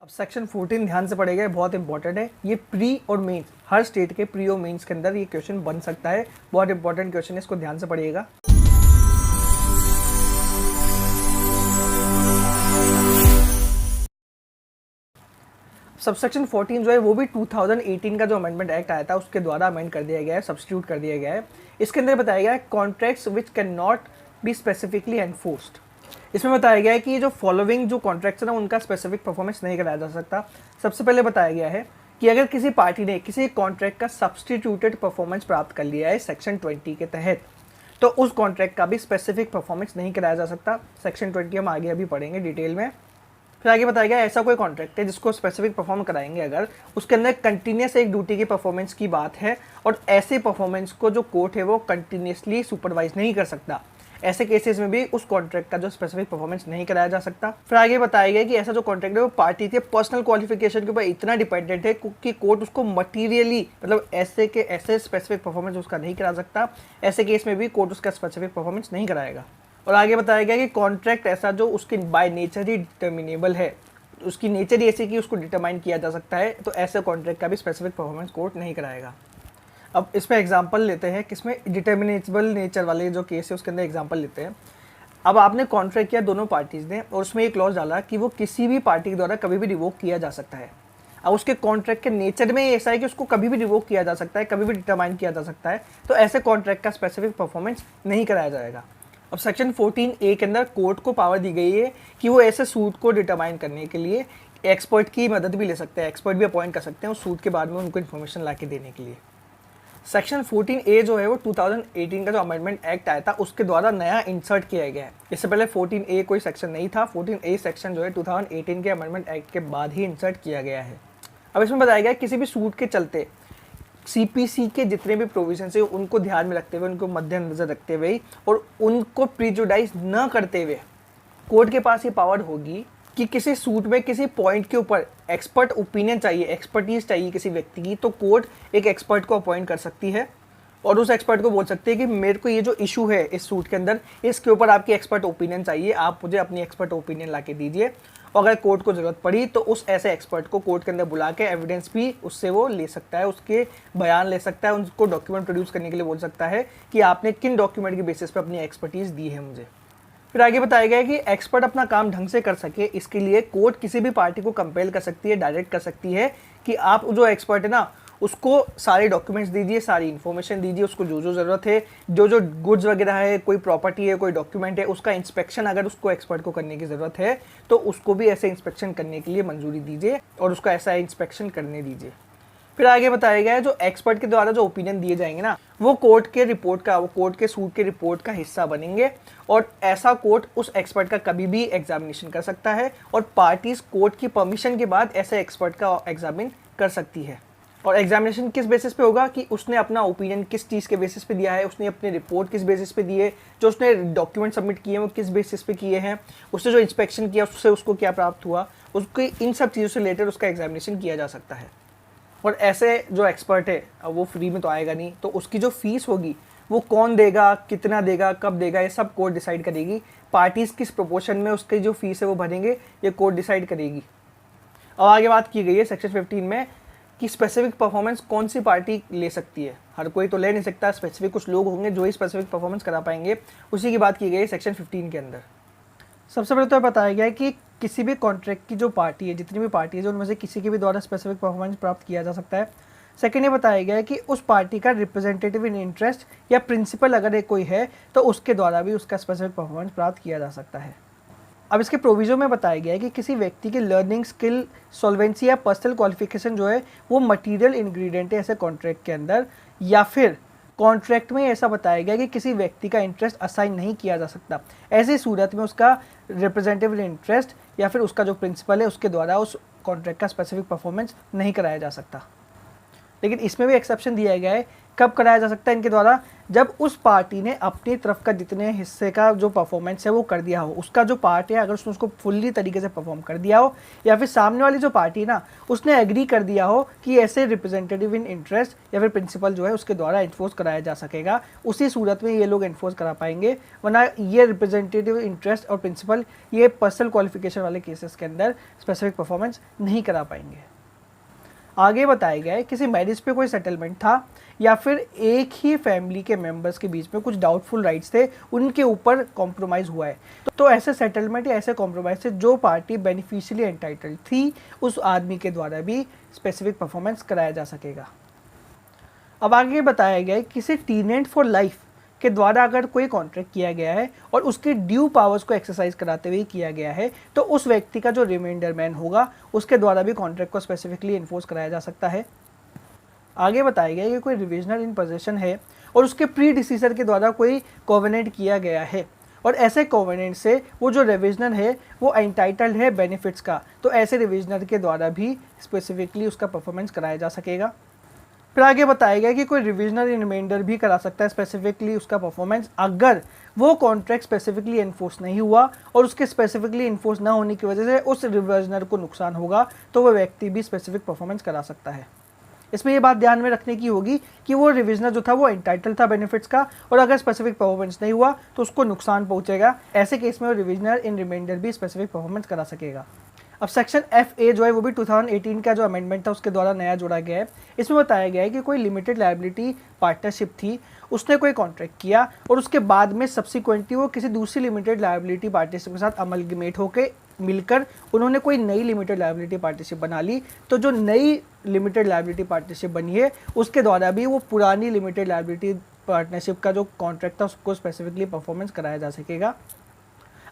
अब सेक्शन 14 ध्यान से पढ़ेगा, बहुत इंपॉर्टेंट है। ये प्री और मेंस, हर स्टेट के प्री और मेंस के अंदर ये क्वेश्चन बन सकता है। बहुत इंपॉर्टेंट क्वेश्चन है, इसको ध्यान से पढ़िएगा। सबसेक्शन 14 जो है वो भी 2018 का जो अमेंडमेंट एक्ट आया था उसके द्वारा अमेंड कर दिया गया है, सब्स्टिट्यूट कर दिया गया है। इसके अंदर बताया गया है contracts which can not be specifically enforced. इसमें बताया गया है कि जो फॉलोइंग जो कॉन्ट्रैक्ट्स है ना उनका स्पेसिफिक परफॉर्मेंस नहीं कराया जा सकता। सबसे पहले बताया गया है कि अगर किसी पार्टी ने किसी कॉन्ट्रैक्ट का सब्स्टिट्यूटेड परफॉर्मेंस प्राप्त कर लिया है सेक्शन 20 के तहत, तो उस कॉन्ट्रैक्ट का भी स्पेसिफिक परफॉर्मेंस नहीं कराया जा सकता। सेक्शन 20 हम आगे अभी पढ़ेंगे डिटेल में। फिर आगे बताया गया ऐसा कोई कॉन्ट्रैक्ट है जिसको स्पेसिफिक परफॉर्म कराएंगे अगर उसके अंदर कंटिन्यूस एक ड्यूटी की परफॉर्मेंस की बात है और ऐसे परफॉर्मेंस को जो कोर्ट है वो कंटिन्यूसली सुपरवाइज नहीं कर सकता, ऐसे केसेस में भी उस कॉन्ट्रैक्ट का जो स्पेसिफिक परफॉर्मेंस नहीं कराया जा सकता। फिर आगे बताया गया कि ऐसा जो कॉन्ट्रैक्ट है वो पार्टी के पर्सनल क्वालिफिकेशन के ऊपर इतना डिपेंडेंट है कि कोर्ट उसको मटीरियली मतलब ऐसे के ऐसे स्पेसिफिक परफॉर्मेंस उसका नहीं करा सकता। ऐसे केस में भी कोर्ट उसका स्पेसिफिक परफॉर्मेंस नहीं कराएगा। और आगे बताया गया कि कॉन्ट्रैक्ट ऐसा जो उसके बाय नेचर ही डिटर्मिनेबल है, उसकी नेचर ही ऐसी कि उसको डिटरमाइन किया जा सकता है, तो ऐसे कॉन्ट्रैक्ट का भी स्पेसिफिक परफॉर्मेंस कोर्ट नहीं कराएगा। अब इसमें एग्जांपल लेते हैं किसमें डिटर्मिनेबल नेचर वाले जो केस है उसके अंदर एग्जांपल लेते हैं। अब आपने कॉन्ट्रैक्ट किया दोनों पार्टीज ने और उसमें एक क्लॉज डाला कि वो किसी भी पार्टी के द्वारा कभी भी रिवोक किया जा सकता है। अब उसके कॉन्ट्रैक्ट के नेचर में ऐसा है कि उसको कभी भी रिवोक किया जा सकता है, कभी भी डिटरमाइन किया जा सकता है, तो ऐसे कॉन्ट्रैक्ट का स्पेसिफिक परफॉर्मेंस नहीं कराया जाएगा। अब सेक्शन 14A के अंदर कोर्ट को पावर दी गई है कि वो ऐसे सूट को डिटरमाइन करने के लिए एक्सपर्ट की मदद भी ले सकते हैं, एक्सपर्ट भी अपॉइंट कर सकते हैं उस सूट के बारे में उनको इन्फॉर्मेशन ला के देने के लिए। सेक्शन 14A जो है वो 2018 का जो अमेंडमेंट एक्ट आया था उसके द्वारा नया इंसर्ट किया गया है। इससे पहले 14A कोई सेक्शन नहीं था, 14A सेक्शन जो है 2018 के अमेंडमेंट एक्ट के बाद ही इंसर्ट किया गया है। अब इसमें बताया गया है किसी भी सूट के चलते CPC के जितने भी प्रोविजंस है उनको ध्यान में रखते हुए, उनको मद्देनजर रखते हुए और उनको प्रिजुडाइज न करते हुए कोर्ट के पास ये पावर होगी कि किसी सूट में किसी पॉइंट के ऊपर एक्सपर्ट ओपिनियन चाहिए, एक्सपर्टीज चाहिए किसी व्यक्ति की, तो कोर्ट एक एक्सपर्ट को अपॉइंट कर सकती है और उस एक्सपर्ट को बोल सकती है कि मेरे को ये जो इशू है इस सूट के अंदर इसके ऊपर आपकी एक्सपर्ट ओपिनियन चाहिए, आप मुझे अपनी एक्सपर्ट ओपिनियन ला के दीजिए। और अगर कोर्ट को ज़रूरत पड़ी तो उस ऐसे एक्सपर्ट को कोर्ट के अंदर बुला के एविडेंस भी उससे वो ले सकता है, उसके बयान ले सकता है, उनको डॉक्यूमेंट प्रोड्यूस करने के लिए बोल सकता है कि आपने किन डॉक्यूमेंट के बेसिस पे अपनी एक्सपर्टीज़ दी है मुझे। फिर आगे बताया गया है कि एक्सपर्ट अपना काम ढंग से कर सके इसके लिए कोर्ट किसी भी पार्टी को कंपेल कर सकती है, डायरेक्ट कर सकती है कि आप जो एक्सपर्ट है ना उसको सारे डॉक्यूमेंट्स दीजिए, सारी इन्फॉर्मेशन दीजिए, उसको जो जो ज़रूरत है, जो जो गुड्स वगैरह है, कोई प्रॉपर्टी है, कोई डॉक्यूमेंट है, उसका इंस्पेक्शन अगर उसको एक्सपर्ट को करने की ज़रूरत है तो उसको भी ऐसे इंस्पेक्शन करने के लिए मंजूरी दीजिए और उसका ऐसा इंस्पेक्शन करने दीजिए। फिर आगे बताया गया है जो एक्सपर्ट के द्वारा जो ओपिनियन दिए जाएंगे ना वो कोर्ट के रिपोर्ट का, वो कोर्ट के सूट के रिपोर्ट का हिस्सा बनेंगे और ऐसा कोर्ट उस एक्सपर्ट का कभी भी एग्जामिनेशन कर सकता है और पार्टीज कोर्ट की परमिशन के बाद ऐसे एक्सपर्ट का एग्जामिन कर सकती है। और एग्जामिनेशन किस बेसिस पे होगा कि उसने अपना ओपिनियन किस चीज़ के बेसिस पे दिया है, उसने अपनी रिपोर्ट किस बेसिस पे दी है, जो उसने डॉक्यूमेंट सबमिट किए हैं वो किस बेसिस पे किए हैं, उसने जो इंस्पेक्शन किया उससे उसको क्या प्राप्त हुआ, उसकी इन सब चीज़ों से रिलेटेड उसका एग्जामिनेशन किया जा सकता है। और ऐसे जो एक्सपर्ट है वो फ्री में तो आएगा नहीं, तो उसकी जो फीस होगी वो कौन देगा, कितना देगा, कब देगा, ये सब कोर्ट डिसाइड करेगी। पार्टीज़ किस प्रोपोर्शन में उसकी जो फीस है वो भरेंगे ये कोर्ट डिसाइड करेगी। और आगे बात की गई है सेक्शन 15 में कि स्पेसिफिक परफॉर्मेंस कौन सी पार्टी ले सकती है। हर कोई तो ले नहीं सकता, स्पेसिफिक कुछ लोग होंगे जो ही स्पेसिफिक परफॉर्मेंस करा पाएंगे, उसी की बात की गई है सेक्शन 15 के अंदर। सबसे पहले तो बताया गया है कि किसी भी कॉन्ट्रैक्ट की जो पार्टी है, जितनी भी पार्टी है, उनमें से किसी के भी द्वारा स्पेसिफिक परफॉर्मेंस प्राप्त किया जा सकता है। सेकेंड ये बताया गया है कि उस पार्टी का रिप्रेजेंटेटिव इन इंटरेस्ट या प्रिंसिपल अगर एक कोई है तो उसके द्वारा भी उसका स्पेसिफिक परफॉर्मेंस प्राप्त किया जा सकता है। अब इसके प्रोविजन में बताया गया है कि किसी व्यक्ति की लर्निंग स्किल, सॉल्वेंसी या पर्सनल क्वालिफिकेशन जो है वो मटीरियल इंग्रेडिएंट है ऐसे कॉन्ट्रैक्ट के अंदर, या फिर कॉन्ट्रैक्ट में ऐसा बताया गया कि किसी व्यक्ति का इंटरेस्ट असाइन नहीं किया जा सकता। ऐसी सूरत में उसका रिप्रेजेंटेटिव इंटरेस्ट या फिर उसका जो प्रिंसिपल है उसके द्वारा उस कॉन्ट्रैक्ट का स्पेसिफिक परफॉर्मेंस नहीं कराया जा सकता। लेकिन इसमें भी एक्सेप्शन दिया गया है, कब कराया जा सकता है इनके द्वारा, जब उस पार्टी ने अपनी तरफ का जितने हिस्से का जो परफॉर्मेंस है वो कर दिया हो, उसका जो पार्ट है अगर उसने उसको फुल्ली तरीके से परफॉर्म कर दिया हो, या फिर सामने वाली जो पार्टी ना उसने एग्री कर दिया हो कि ऐसे रिप्रेजेंटेटिव इन इंटरेस्ट या फिर प्रिंसिपल जो है उसके द्वारा इन्फोर्स कराया जा सकेगा, उसी सूरत में ये लोग इन्फोर्स करा पाएंगे। वरना ये रिप्रेजेंटेटिव इंटरेस्ट और प्रिंसिपल ये पर्सनल क्वालिफिकेशन वाले केसेस के अंदर स्पेसिफिक परफॉर्मेंस नहीं करा पाएंगे। आगे बताया गया है किसी मैरिज पे कोई सेटलमेंट था या फिर एक ही फैमिली के मेंबर्स के बीच में कुछ डाउटफुल राइट्स थे, उनके ऊपर कॉम्प्रोमाइज़ हुआ है, तो ऐसे सेटलमेंट या ऐसे कॉम्प्रोमाइज़ से जो पार्टी बेनिफिशियली एंटाइटल्ड थी उस आदमी के द्वारा भी स्पेसिफिक परफॉर्मेंस कराया जा सकेगा। अब आगे बताया गया है किसी टीनेंट फॉर लाइफ के द्वारा अगर कोई कॉन्ट्रैक्ट किया गया है और उसके ड्यू पावर्स को एक्सरसाइज कराते हुए किया गया है, तो उस व्यक्ति का जो रिमाइंडर मैन होगा उसके द्वारा भी कॉन्ट्रैक्ट को स्पेसिफिकली इन्फोर्स कराया जा सकता है। आगे बताया गया कि कोई रिविजनर इन पोजीशन है और उसके प्री डिसीजर के द्वारा कोई कोवेनेंट किया गया है और ऐसे कोवेनेंट से वो जो रिविजनर है वो एंटाइटल्ड है बेनिफिट्स का, तो ऐसे रिविजनर के द्वारा भी स्पेसिफिकली उसका परफॉर्मेंस कराया जा सकेगा। फिर आगे बताया गया कि कोई रिविजनर इन रिमाइंडर भी करा सकता है स्पेसिफिकली उसका परफॉर्मेंस अगर वो कॉन्ट्रैक्ट स्पेसिफिकली इन्फोर्स नहीं हुआ और उसके स्पेसिफिकली इन्फोर्स ना होने की वजह से उस रिविजनर को नुकसान होगा, तो वो व्यक्ति भी स्पेसिफिक परफॉर्मेंस करा सकता है। इसमें ये बात ध्यान में रखने की होगी कि वो रिविजनर जो था वो एंटाइटल था बेनिफिट्स का और अगर स्पेसिफिक परफॉर्मेंस नहीं हुआ तो उसको नुकसान पहुंचेगा। ऐसे केस में वो रिविजनर इन रिमाइंडर भी स्पेसिफिक परफॉर्मेंस करा सकेगा। अब सेक्शन FA जो है वो भी 2018 का जो अमेंडमेंट था उसके द्वारा नया जोड़ा गया है। इसमें बताया गया है कि कोई लिमिटेड लायबिलिटी पार्टनरशिप थी, उसने कोई कॉन्ट्रैक्ट किया और उसके बाद में सब्सिक्वेंटली वो किसी दूसरी लिमिटेड लायबिलिटी पार्टनरशिप के साथ अमलगमेट होकर मिलकर उन्होंने कोई नई लिमिटेड लायबिलिटी पार्टनरशिप बना ली, तो जो नई लिमिटेड लायबिलिटी पार्टनरशिप बनी है उसके द्वारा भी वो पुरानी लिमिटेड लायबिलिटी पार्टनरशिप का जो कॉन्ट्रैक्ट था उसको स्पेसिफिकली परफॉर्मेंस कराया जा सकेगा।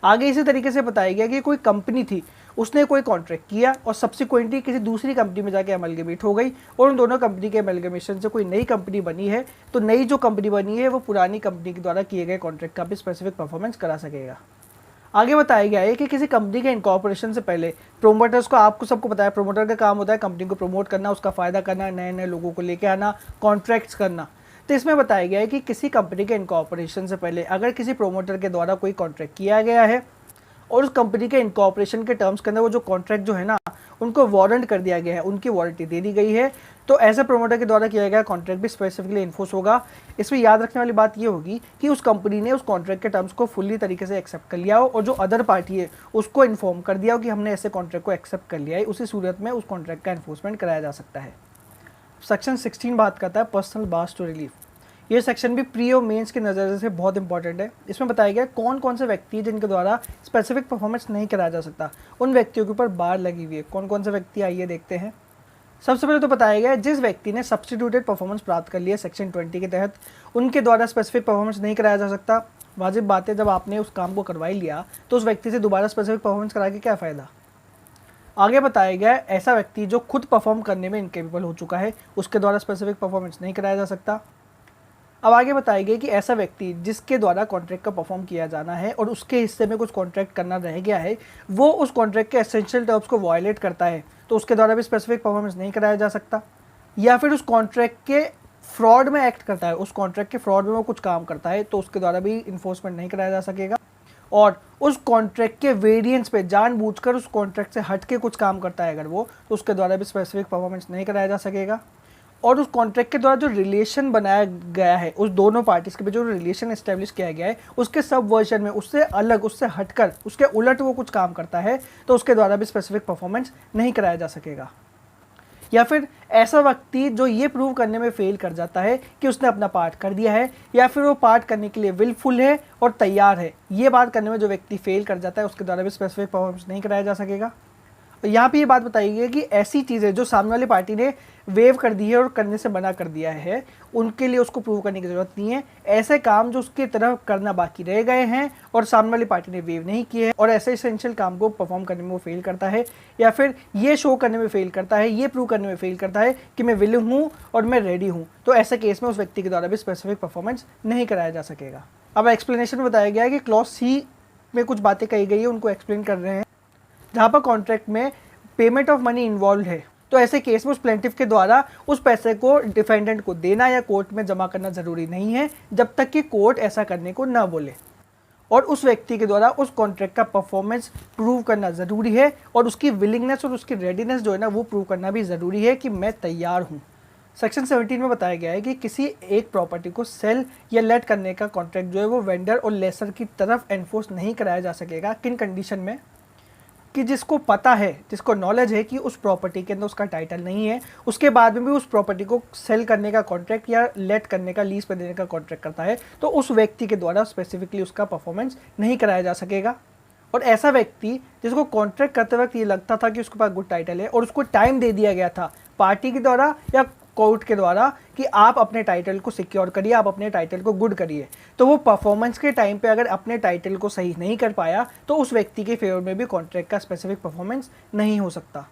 आगे इसी तरीके से बताया गया कि कोई कंपनी थी, उसने कोई कॉन्ट्रैक्ट किया और सब्सिक्वेंटली किसी दूसरी कंपनी में जाके अमलगमेट हो गई और उन दोनों कंपनी के अमलगमेशन से कोई नई कंपनी बनी है, तो नई जो कंपनी बनी है वो पुरानी कंपनी के द्वारा किए गए कॉन्ट्रैक्ट का भी स्पेसिफिक परफॉर्मेंस करा सकेगा। आगे बताया गया है कि किसी कंपनी के इनकॉर्पोरेशन से पहले प्रोमोटर्स को, आपको सबको पता है प्रोमोटर का काम होता है कंपनी को प्रमोट करना, उसका फ़ायदा करना, नए नए लोगों को लेके आना, कॉन्ट्रैक्ट्स करना। तो इसमें बताया गया है कि किसी कंपनी के इनकॉर्पोरेशन से पहले अगर किसी प्रोमोटर के द्वारा कोई कॉन्ट्रैक्ट किया गया है और उस कंपनी के इनकॉर्पोरेशन के टर्म्स के अंदर वो जो कॉन्ट्रैक्ट जो है ना उनको वारंट कर दिया गया है, उनकी वारंटी दे दी गई है, तो ऐसे प्रोमोटर के द्वारा किया गया कॉन्ट्रैक्ट भी स्पेसिफिकली इन्फोर्स होगा। इसमें याद रखने वाली बात ये होगी कि उस कंपनी ने उस कॉन्ट्रैक्ट के टर्म्स को फुल्ली तरीके से एक्सेप्ट कर लिया हो और जो अदर पार्टी है उसको इन्फॉर्म कर दिया हो कि हमने ऐसे कॉन्ट्रैक्ट को एक्सेप्ट कर लिया है, उसी सूरत में उस कॉन्ट्रैक्ट का इन्फोर्समेंट कराया जा सकता है। सेक्शन 16 बात करता है पर्सनल बार्स टू रिलीफ। ये सेक्शन भी प्री और मेंस के नज़रिए से बहुत इंपॉर्टेंट है। इसमें बताया गया कौन कौन से व्यक्ति हैं जिनके द्वारा स्पेसिफिक परफॉर्मेंस नहीं कराया जा सकता, उन व्यक्तियों के ऊपर बार लगी हुई है। कौन कौन से व्यक्ति आइए देखते हैं। सबसे पहले तो बताया गया है जिस व्यक्ति ने सब्स्टिट्यूटेड परफॉर्मेंस प्राप्त कर लिया सेक्शन 20 के तहत, उनके द्वारा स्पेसिफिक परफॉर्मेंस नहीं कराया जा सकता। वाजिब बात है, जब आपने उस काम को करवा ही लिया तो उस व्यक्ति से दोबारा स्पेसिफिक परफॉर्मेंस करा के क्या फ़ायदा। आगे बताया गया है ऐसा व्यक्ति जो खुद परफॉर्म करने में इनकेपेबल हो चुका है, उसके द्वारा स्पेसिफिक परफॉर्मेंस नहीं कराया जा सकता। अब आगे बताया गया कि ऐसा व्यक्ति जिसके द्वारा कॉन्ट्रैक्ट का परफॉर्म किया जाना है और उसके हिस्से में कुछ कॉन्ट्रैक्ट करना रह गया है, वो उस कॉन्ट्रैक्ट के एसेंशियल टर्म्स को वायलेट करता है, तो उसके द्वारा भी स्पेसिफिक परफॉर्मेंस नहीं कराया जा सकता। या फिर उस कॉन्ट्रैक्ट के फ्रॉड में एक्ट करता है, उस कॉन्ट्रैक्ट के फ्रॉड में वो कुछ काम करता है, तो उसके द्वारा भी इन्फोर्समेंट नहीं कराया जा सकेगा। और उस कॉन्ट्रैक्ट के वेरिएंट्स पे जानबूझकर उस कॉन्ट्रैक्ट से हट के कुछ काम करता है अगर वो, तो उसके द्वारा भी स्पेसिफिक परफॉर्मेंस नहीं कराया जा सकेगा। और उस कॉन्ट्रैक्ट के द्वारा जो रिलेशन बनाया गया है, उस दोनों पार्टीज़ के बीच जो रिलेशन एस्टेब्लिश किया गया है, उसके सब वर्जन में उससे अलग, उससे हटकर, उसके उलट वो कुछ काम करता है, तो उसके द्वारा भी स्पेसिफिक परफॉर्मेंस नहीं कराया जा सकेगा। या फिर ऐसा व्यक्ति जो ये प्रूव करने में फेल कर जाता है कि उसने अपना पार्ट कर दिया है या फिर वो पार्ट करने के लिए विलफुल है और तैयार है, ये बात करने में जो व्यक्ति फेल कर जाता है उसके द्वारा भी स्पेसिफिक परफॉर्मेंस नहीं कराया जा सकेगा। तो यहाँ पे ये बात बताई गई है कि ऐसी चीज़ें जो सामने वाली पार्टी ने वेव कर दी है और करने से मना कर दिया है, उनके लिए उसको प्रूव करने की ज़रूरत नहीं है। ऐसे काम जो उसकी तरफ करना बाकी रह गए हैं और सामने वाली पार्टी ने वेव नहीं किए हैं और ऐसे एसेंशियल काम को परफॉर्म करने में वो फेल करता है, या फिर ये शो करने में फेल करता है, ये प्रूव करने में फेल करता है कि मैं विलिंग हूँ और मैं रेडी हूँ, तो ऐसे केस में उस व्यक्ति के द्वारा भी स्पेसिफिक परफॉर्मेंस नहीं कराया जा सकेगा। अब एक्सप्लेनेशन में बताया गया है कि क्लॉज C में कुछ बातें कही गई है, उनको एक्सप्लेन कर रहे हैं, जहाँ पर कॉन्ट्रैक्ट में पेमेंट ऑफ मनी इन्वॉल्व है, तो ऐसे केस में उस प्लेंटिफ के द्वारा उस पैसे को डिफेंडेंट को देना या कोर्ट में जमा करना ज़रूरी नहीं है जब तक कि कोर्ट ऐसा करने को ना बोले। और उस व्यक्ति के द्वारा उस कॉन्ट्रैक्ट का परफॉर्मेंस प्रूव करना ज़रूरी है और उसकी विलिंगनेस और उसकी रेडीनेस जो है ना वो प्रूव करना भी ज़रूरी है कि मैं तैयार हूँ। सेक्शन 17 में बताया गया है कि किसी एक प्रॉपर्टी को सेल या लेट करने का कॉन्ट्रैक्ट जो है वो वेंडर और लेसर की तरफ एनफोर्स नहीं कराया जा सकेगा। किन कंडीशन में? कि जिसको पता है, जिसको नॉलेज है कि उस प्रॉपर्टी के अंदर उसका टाइटल नहीं है, उसके बाद में भी उस प्रॉपर्टी को सेल करने का कॉन्ट्रैक्ट या लेट करने का, लीज पर देने का कॉन्ट्रैक्ट करता है, तो उस व्यक्ति के द्वारा स्पेसिफिकली उसका परफॉर्मेंस नहीं कराया जा सकेगा। और ऐसा व्यक्ति जिसको कॉन्ट्रैक्ट करते वक्त ये लगता था कि उसके पास गुड टाइटल है और उसको टाइम दे दिया गया था पार्टी के द्वारा या कोर्ट के द्वारा कि आप अपने टाइटल को सिक्योर करिए, आप अपने टाइटल को गुड करिए, तो वो परफॉर्मेंस के टाइम पे अगर अपने टाइटल को सही नहीं कर पाया तो उस व्यक्ति के फेवर में भी कॉन्ट्रैक्ट का स्पेसिफिक परफॉर्मेंस नहीं हो सकता।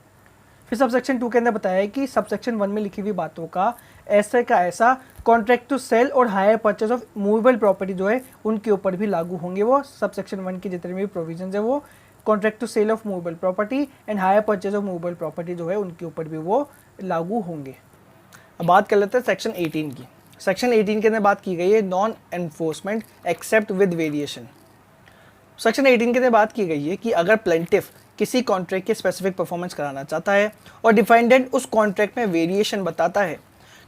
फिर सबसेक्शन 2 के अंदर बताया है कि सबसेक्शन 1 में लिखी हुई बातों का ऐसा कॉन्ट्रैक्ट टू सेल और higher purchase of movable property जो है उनके ऊपर भी लागू होंगे। वो सबसेक्शन 1 की जितने भी प्रोविजन है वो contract to sale of movable property and hire purchase of movable property जो है उनके ऊपर भी वो लागू होंगे। अब बात कर लेते हैं सेक्शन 18 की। सेक्शन 18 के अंदर बात की गई है non enforcement except with variation. Section 18 के अंदर बात की गई है कि अगर प्लेंटिफ किसी कॉन्ट्रैक्ट के स्पेसिफिक परफॉर्मेंस कराना चाहता है और डिफेंडेंट उस कॉन्ट्रैक्ट में वेरिएशन बताता है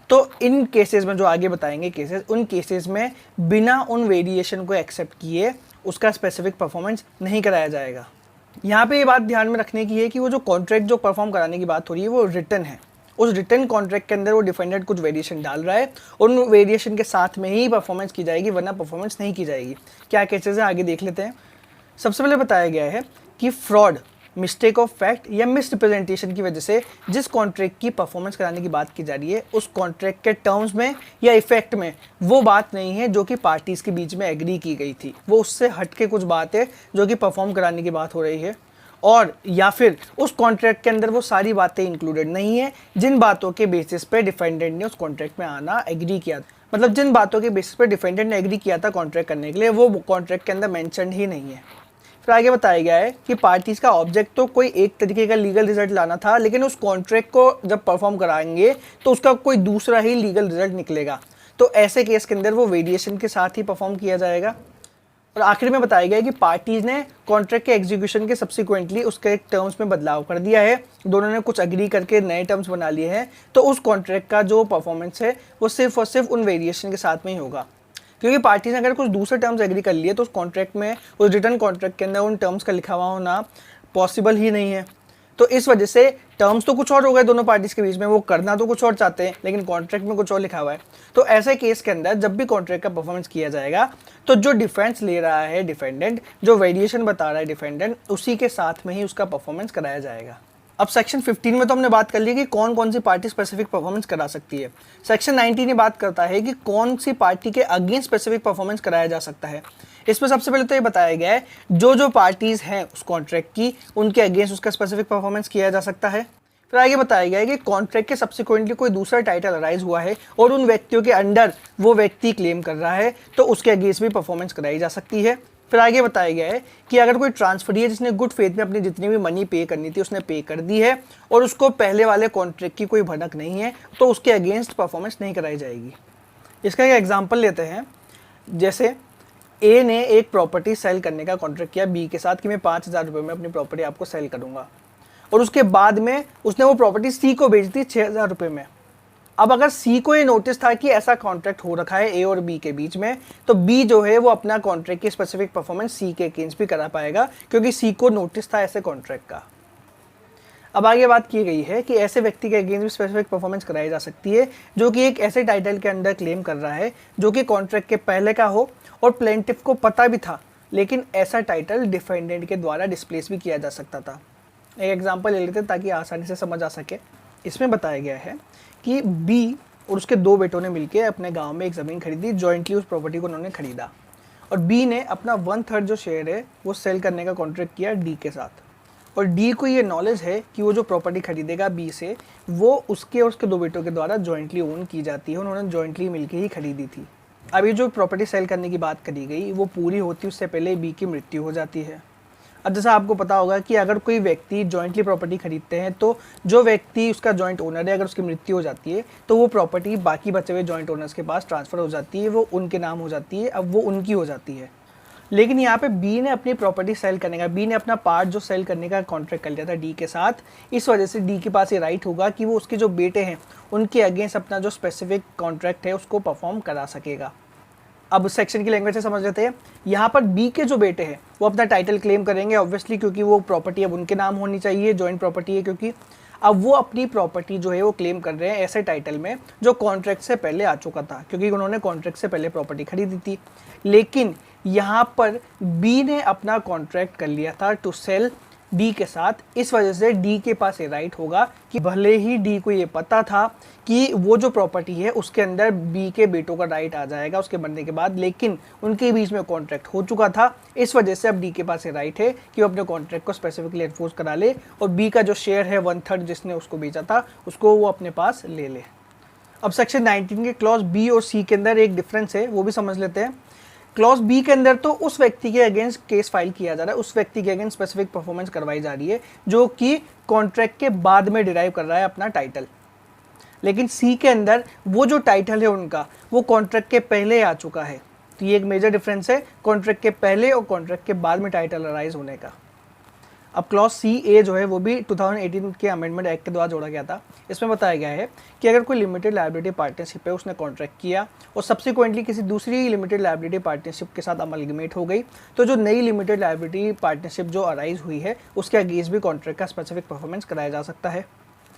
तो इन केसेस में जो आगे बताएंगे केसेस, उन केसेस में बिना उन वेरिएशन को एक्सेप्ट किए उसका स्पेसिफिक परफॉर्मेंस नहीं कराया जाएगा। यहाँ पे ये बात ध्यान में रखने की है कि वो जो कॉन्ट्रैक्ट जो परफॉर्म कराने की बात हो रही है वो रिटन है। उस रिटर्न कॉन्ट्रैक्ट के अंदर वो डिफेंडेंट कुछ वेरिएशन डाल रहा है और उन वेरिएशन के साथ में ही परफॉर्मेंस की जाएगी, वरना परफॉर्मेंस नहीं की जाएगी। क्या केसेस हैं आगे देख लेते हैं। सबसे पहले बताया गया है कि फ्रॉड, मिस्टेक ऑफ फैक्ट या मिस रिप्रेजेंटेशन की वजह से जिस कॉन्ट्रैक्ट की परफॉर्मेंस कराने की बात की जा रही है उस कॉन्ट्रैक्ट के टर्म्स में या इफेक्ट में वो बात नहीं है जो कि पार्टीज के बीच में एग्री की गई थी, वो उससे हटके कुछ बात है जो कि परफॉर्म कराने की बात हो रही है। और या फिर उस कॉन्ट्रैक्ट के अंदर वो सारी बातें इंक्लूडेड नहीं है जिन बातों के बेसिस पे डिफेंडेंट ने उस कॉन्ट्रैक्ट में आना एग्री किया, मतलब जिन बातों के बेसिस पे डिफेंडेंट ने एग्री किया था कॉन्ट्रैक्ट करने के लिए वो कॉन्ट्रैक्ट के अंदर मेंशन ही नहीं है। फिर आगे बताया गया है कि पार्टीज का ऑब्जेक्ट तो कोई एक तरीके का लीगल रिजल्ट लाना था, लेकिन उस कॉन्ट्रैक्ट को जब परफॉर्म कराएंगे तो उसका कोई दूसरा ही लीगल रिजल्ट निकलेगा, तो ऐसे केस के अंदर वो वेरिएशन के साथ ही परफॉर्म किया जाएगा। और आखिर में बताया गया है कि पार्टीज ने कॉन्ट्रैक्ट के एग्जीक्यूशन के सब्सिक्वेंटली उसके एक टर्म्स में बदलाव कर दिया है, दोनों ने कुछ अग्री करके नए टर्म्स बना लिए हैं, तो उस कॉन्ट्रैक्ट का जो परफॉर्मेंस है वो सिर्फ और सिर्फ उन वेरिएशन के साथ में ही होगा। क्योंकि पार्टी ने अगर कुछ दूसरे टर्म्स एग्री कर लिए तो उस कॉन्ट्रैक्ट में, उस रिटर्न कॉन्ट्रैक्ट के अंदर उन टर्म्स का लिखा हुआ होना पॉसिबल ही नहीं है। तो इस वजह से टर्म्स तो कुछ और हो गए दोनों पार्टीज के बीच में, वो करना तो कुछ और चाहते हैं लेकिन कॉन्ट्रैक्ट में कुछ और लिखा हुआ है। तो ऐसे केस के अंदर जब भी कॉन्ट्रैक्ट का परफॉर्मेंस किया जाएगा तो जो डिफेंस ले रहा है डिफेंडेंट, जो वेरिएशन बता रहा है डिफेंडेंट, उसी के साथ में ही उसका परफॉर्मेंस कराया जाएगा। अब सेक्शन 15 में तो हमने बात कर ली कि कौन कौन सी पार्टी स्पेसिफिक परफॉर्मेंस करा सकती है। सेक्शन 19 ये बात करता है कि कौन सी पार्टी के अगेंस्ट स्पेसिफिक परफॉर्मेंस कराया जा सकता है। इसमें सबसे पहले तो ये बताया गया है जो पार्टीज हैं उस कॉन्ट्रैक्ट की उनके अगेंस्ट उसका स्पेसिफिक परफॉर्मेंस किया जा सकता है। फिर आगे बताया गया है कि कॉन्ट्रैक्ट के सब्सिक्वेंटली कोई दूसरा टाइटल अराइज हुआ है और उन व्यक्तियों के अंडर वो व्यक्ति क्लेम कर रहा है तो उसके अगेंस्ट भी परफॉर्मेंस कराई जा सकती है। फिर आगे बताया गया है कि अगर कोई ट्रांसफरी है जिसने गुड फेथ में अपनी जितनी भी मनी पे करनी थी उसने पे कर दी है और उसको पहले वाले कॉन्ट्रैक्ट की कोई भनक नहीं है तो उसके अगेंस्ट परफॉर्मेंस नहीं कराई जाएगी। इसका एक एग्जांपल लेते हैं। जैसे ए ने एक प्रॉपर्टी सेल करने का कॉन्ट्रैक्ट किया बी के साथ कि मैं 5,000 रुपये में अपनी प्रॉपर्टी आपको सेल करूँगा, और उसके बाद में उसने वो प्रॉपर्टी सी को बेच दी 6,000 रुपये में। अब अगर सी को ये नोटिस था कि ऐसा कॉन्ट्रैक्ट हो रखा है ए और बी के बीच में, तो बी जो है वो अपना कॉन्ट्रैक्ट की स्पेसिफिक परफॉर्मेंस सी के अगेंस्ट भी करा पाएगा क्योंकि सी को नोटिस था ऐसे कॉन्ट्रैक्ट का। अब आगे बात की गई है कि ऐसे व्यक्ति के अगेंस्ट भी स्पेसिफिक परफॉर्मेंस कराई जा सकती है जो कि एक ऐसे टाइटल के अंडर क्लेम कर रहा है जो कि कॉन्ट्रैक्ट के पहले का हो और प्लेंटिफ को पता भी था, लेकिन ऐसा टाइटल डिफेंडेंट के द्वारा डिस्प्लेस भी किया जा सकता था। एक एग्जांपल ले लेते हैं ताकि आसानी से समझ आ सके। इसमें बताया गया है कि बी और उसके 2 बेटों ने मिलकर अपने गांव में एक ज़मीन खरीदी, जॉइंटली उस प्रॉपर्टी को उन्होंने खरीदा और बी ने अपना 1/3 जो शेयर है वो सेल करने का कॉन्ट्रैक्ट किया डी के साथ, और डी को ये नॉलेज है कि वो जो प्रॉपर्टी खरीदेगा बी से वो उसके और उसके 2 बेटों के द्वारा जॉइंटली ओन की जाती है, उन्होंने जॉइंटली मिलकर ही खरीदी थी। अभी जो प्रॉपर्टी सेल करने की बात करी गई वो पूरी होती उससे पहले बी की मृत्यु हो जाती है। अब जैसा आपको पता होगा कि अगर कोई व्यक्ति जॉइंटली प्रॉपर्टी खरीदते हैं तो जो व्यक्ति उसका जॉइंट ओनर है, अगर उसकी मृत्यु हो जाती है तो वो प्रॉपर्टी बाकी बचे हुए जॉइंट ओनर्स के पास ट्रांसफ़र हो जाती है, वो उनके नाम हो जाती है, अब वो उनकी हो जाती है। लेकिन यहाँ पे बी ने अपनी प्रॉपर्टी सेल करने का, बी ने अपना पार्ट जो सेल करने का कॉन्ट्रैक्ट कर लिया था डी के साथ, इस वजह से डी के पास ये राइट होगा कि वो उसके जो बेटे हैं उनके अगेंस्ट अपना जो स्पेसिफिक कॉन्ट्रैक्ट है उसको परफॉर्म करा सकेगा। अब सेक्शन की लैंग्वेज से समझ लेते हैं। यहाँ पर बी के जो बेटे हैं वो अपना टाइटल क्लेम करेंगे ऑब्वियसली, क्योंकि वो प्रॉपर्टी अब उनके नाम होनी चाहिए, जॉइंट प्रॉपर्टी है क्योंकि। अब वो अपनी प्रॉपर्टी जो है वो क्लेम कर रहे हैं ऐसे टाइटल में जो कॉन्ट्रैक्ट से पहले आ चुका था, क्योंकि उन्होंने कॉन्ट्रैक्ट से पहले प्रॉपर्टी खरीदी थी। लेकिन यहाँ पर बी ने अपना कॉन्ट्रैक्ट कर लिया था टू सेल डी के साथ, इस वजह से डी के पास ये राइट होगा कि भले ही डी को ये पता था कि वो जो प्रॉपर्टी है उसके अंदर बी के बेटों का राइट आ जाएगा उसके बनने के बाद, लेकिन उनके बीच में कॉन्ट्रैक्ट हो चुका था, इस वजह से अब डी के पास ये राइट है कि वो अपने कॉन्ट्रैक्ट को स्पेसिफिकली एनफोर्स करा ले और बी का जो शेयर है 1/3 जिसने उसको बेचा था उसको वो अपने पास ले ले। अब सेक्शन 19 के क्लॉज बी और सी के अंदर एक डिफरेंस है, वो भी समझ लेते हैं। क्लॉज बी के अंदर तो उस व्यक्ति के अगेंस्ट केस फाइल किया जा रहा है, उस व्यक्ति के अगेंस्ट स्पेसिफिक परफॉर्मेंस करवाई जा रही है जो कि कॉन्ट्रैक्ट के बाद में डिराइव कर रहा है अपना टाइटल। लेकिन सी के अंदर वो जो टाइटल है उनका वो कॉन्ट्रैक्ट के पहले आ चुका है, तो ये एक मेजर डिफरेंस है कॉन्ट्रैक्ट के पहले और कॉन्ट्रैक्ट के बाद में टाइटल अराइज होने का। अब क्लॉज सी ए जो है वो भी 2018 के अमेंडमेंट एक्ट के द्वारा जोड़ा गया था। इसमें बताया गया है कि अगर कोई लिमिटेड लायबिलिटी पार्टनरशिप है, उसने कॉन्ट्रैक्ट किया और सब्सिक्वेंटली किसी दूसरी लिमिटेड लायबिलिटी पार्टनरशिप के साथ अमलगमेट हो गई, तो जो नई लिमिटेड लायबिलिटी पार्टनरशिप जो अराइज हुई है उसके अगेंस्ट भी कॉन्ट्रैक्ट का स्पेसिफिक परफॉर्मेंस कराया जा सकता है।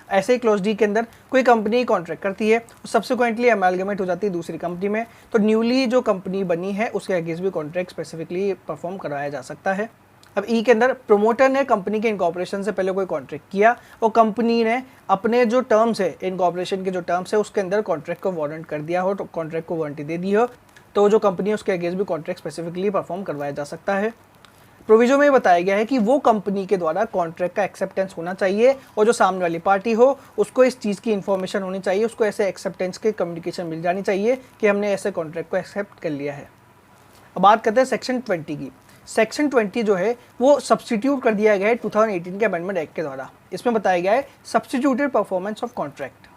ऐसे ही क्लॉज डी के अंदर कोई कंपनी कॉन्ट्रैक्ट करती है और सब्सिक्वेंटली अमलगमेट हो जाती है दूसरी कंपनी में, तो न्यूली जो कंपनी बनी है उसके अगेंस्ट भी कॉन्ट्रैक्ट स्पेसिफिकली परफॉर्म करवाया जा सकता है। अब ई के अंदर प्रोमोटर ने कंपनी के इनकॉर्पोरेशन से पहले कोई कॉन्ट्रैक्ट किया और कंपनी ने अपने जो टर्म्स है, इनकॉर्पोरेशन के जो टर्म्स है उसके अंदर कॉन्ट्रैक्ट को वारंट कर दिया हो, तो कॉन्ट्रैक्ट को वारंटी दे दी हो, तो जो कंपनी है उसके अगेंस्ट भी कॉन्ट्रैक्ट स्पेसिफिकली परफॉर्म करवाया जा सकता है। प्रोविजन में बताया गया है कि वो कंपनी के द्वारा कॉन्ट्रैक्ट का एक्सेप्टेंस होना चाहिए और जो सामने वाली पार्टी हो उसको इस चीज़ की इन्फॉर्मेशन होनी चाहिए, उसको ऐसे एक्सेप्टेंस के कम्युनिकेशन मिल जानी चाहिए कि हमने ऐसे कॉन्ट्रैक्ट को एक्सेप्ट कर लिया है। अब बात करते हैं सेक्शन 20 की। सेक्शन 20 जो है वो सब्सटीट्यूट कर दिया गया है 2018 के अमेंडमेंट एक्ट के द्वारा। इसमें बताया गया है substituted performance of contract.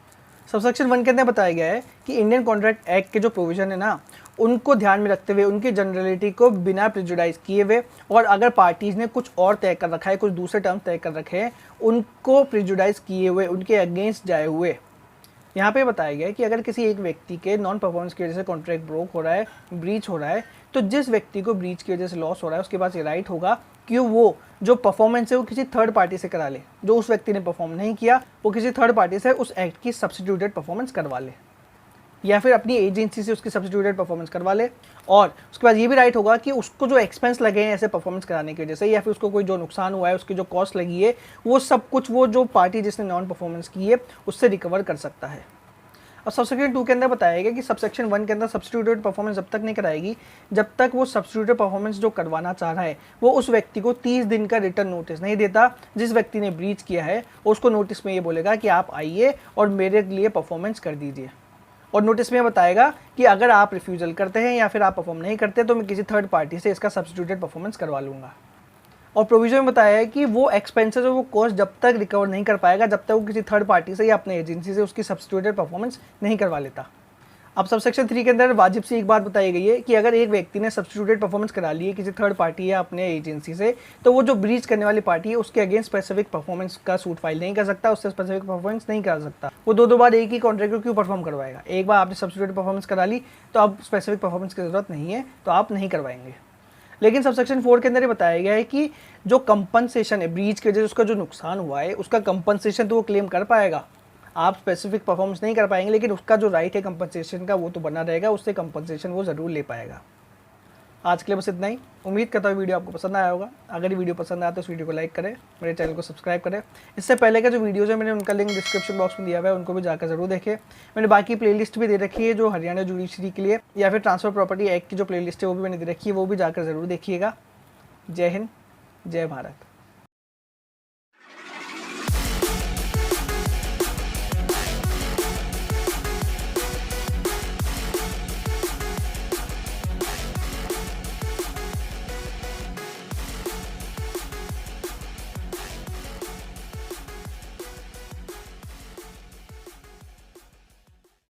Subsection 1 के अंदर बताया गया है कि इंडियन कॉन्ट्रैक्ट एक्ट के जो प्रोविजन है ना, उनको ध्यान में रखते हुए, उनकी जनरलिटी को बिना प्रिजुडाइज किए हुए, और अगर पार्टीज़ ने कुछ और तय कर रखा है, कुछ दूसरे टर्म तय कर रखे हैं, उनको प्रिजुडाइज किए हुए, उनके अगेंस्ट जाए हुए, यहाँ पे बताया गया है कि अगर किसी एक व्यक्ति के नॉन परफॉर्मेंस की वजह से कॉन्ट्रैक्ट ब्रोक हो रहा है, ब्रीच हो रहा है, तो जिस व्यक्ति को ब्रीच की वजह से लॉस हो रहा है उसके पास ये राइट होगा कि वो जो परफॉर्मेंस है वो किसी थर्ड पार्टी से करा ले। जो उस व्यक्ति ने परफॉर्म नहीं किया वो किसी थर्ड पार्टी से उस एक्ट की सब्स्टिट्यूटेड परफॉर्मेंस करवा ले, या फिर अपनी एजेंसी से उसकी सब्स्टिट्यूटेड परफॉर्मेंस करवा ले। और उसके बाद ये भी राइट होगा कि उसको जो एक्सपेंस लगे हैं ऐसे परफॉर्मेंस कराने की वजह से, या फिर उसको कोई जो नुकसान हुआ है, उसकी जो कॉस्ट लगी है, वो सब कुछ वो जो पार्टी जिसने नॉन परफॉर्मेंस की है उससे रिकवर कर सकता है। और सबसेक्शन 2 के अंदर बताया गया कि सबसेक्शन 1 के अंदर सब्स्टिट्यूटेड परफॉर्मेंस जब तक नहीं कराएगी जब तक वो सब्स्टिट्यूटेड परफॉर्मेंस जो करवाना चाह रहा है वो उस व्यक्ति को 30 दिन का रिटर्न नोटिस नहीं देता जिस व्यक्ति ने ब्रीच किया है। उसको नोटिस में ये बोलेगा कि आप आइए और मेरे लिए परफॉर्मेंस कर दीजिए, और नोटिस में बताएगा कि अगर आप रिफ्यूज़ल करते हैं या फिर आप परफॉर्म नहीं करते तो मैं किसी थर्ड पार्टी से इसका सब्स्टिट्यूटेड परफॉर्मेंस करवा लूँगा। और प्रोविजन में बताया है कि वो एक्सपेंसेस और वो कॉस्ट जब तक रिकवर नहीं कर पाएगा जब तक वो किसी थर्ड पार्टी से या अपने एजेंसी से उसकी सब्स्टिट्यूटेड परफॉर्मेंस नहीं करवा लेता। अब सबसेक्शन 3 के अंदर वाजिब से एक बात बताई गई है कि अगर एक व्यक्ति ने सब्स्टिट्यूटेड परफॉर्मेंस करा ली है किसी थर्ड पार्टी या अपने एजेंसी से, तो वो जो ब्रीच करने वाली पार्टी है उसके अगेंस्ट स्पेसिफिक परफॉर्मेंस का सूट फाइल नहीं कर सकता, उससे स्पेसिफिक परफॉर्मेंस नहीं करा सकता। वो दो बार एक ही कॉन्ट्रैक्ट को क्यों परफॉर्म करवाएगा? एक बार आपने सब्स्टिट्यूटेड परफॉर्मेंस करा ली तो अब स्पेसिफिक परफॉर्मेंस की जरूरत नहीं है, तो आप नहीं करवाएंगे। लेकिन सबसेक्शन 4 के अंदर ये बताया गया है कि जो कंपनसेशन है ब्रीच की वजह से उसका जो नुकसान हुआ है उसका कंपनसेशन तो वो क्लेम कर पाएगा। आप स्पेसिफिक परफॉर्मेंस नहीं कर पाएंगे लेकिन उसका जो राइट है कंपनसेशन का वो तो बना रहेगा, उससे कंपनसेशन वो ज़रूर ले पाएगा। आज के लिए बस इतना ही। उम्मीद करता हूँ वीडियो आपको पसंद आया होगा। अगर ये वीडियो पसंद आया तो इस वीडियो को लाइक करें, मेरे चैनल को सब्सक्राइब करें। इससे पहले का जो वीडियोज़ है मैंने उनका लिंक डिस्क्रिप्शन बॉक्स में दिया हुआ है, उनको भी जाकर जरूर देखें। मैंने बाकी प्लेलिस्ट भी दे रखी है जो हरियाणा जुडिशरी के लिए या फिर ट्रांसफर प्रॉपर्टी एक्ट की जो प्लेलिस्ट है वो भी मैंने दे रखी है, वो भी जाकर ज़रूर देखिएगा। जय हिंद, जय भारत।